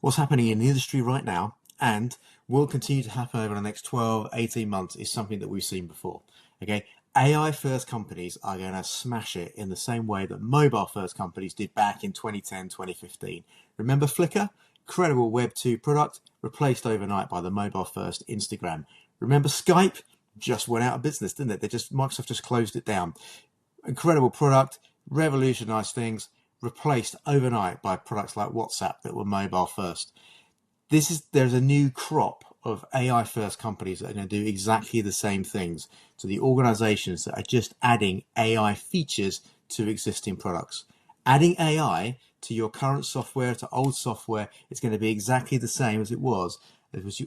What's happening in the industry right now and will continue to happen over the next 12, 18 months is something that we've seen before. Okay. AI first companies are going to smash it in the same way that mobile first companies did back in 2010, 2015. Remember Flickr? Incredible Web 2 product replaced overnight by the mobile first Instagram. Remember Skype? Just went out of business, didn't it? Microsoft just closed it down. Incredible product, revolutionized things, replaced overnight by products like WhatsApp that were mobile first. There's a new crop of AI first companies that are going to do exactly the same things to the organizations that are just adding AI features to existing products. Adding AI to your current software, to old software, is going to be exactly the same as it was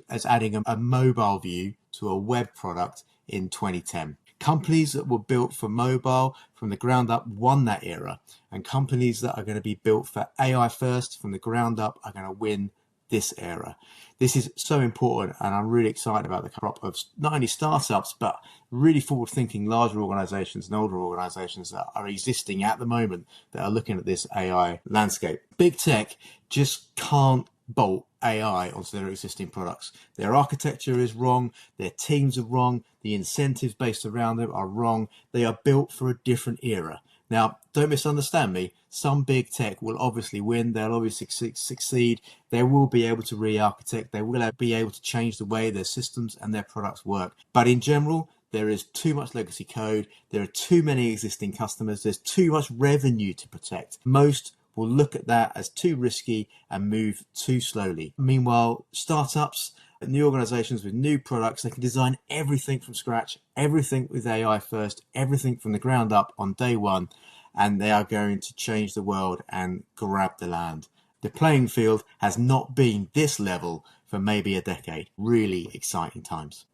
as adding a mobile view to a web product in 2010. Companies that were built for mobile from the ground up won that era, and companies that are going to be built for AI first from the ground up are going to win this era. This is so important, and I'm really excited about the crop of not only startups but really forward-thinking larger organizations and older organizations that are existing at the moment that are looking at this AI landscape. Big tech just can't bolt AI onto their existing products. Their architecture is wrong, their teams are wrong, the incentives based around them are wrong. They are built for a different era. Now, don't misunderstand me. Some big tech will obviously win. They'll obviously succeed. They will be able to re-architect. They will be able to change the way their systems and their products work. But in general, there is too much legacy code. There are too many existing customers. There's too much revenue to protect. Most will look at that as too risky and move too slowly. Meanwhile, startups, new organizations with new products, they can design everything from scratch, everything with AI first, everything from the ground up on day one, and they are going to change the world and grab the land. The playing field has not been this level for maybe a decade. Really exciting times.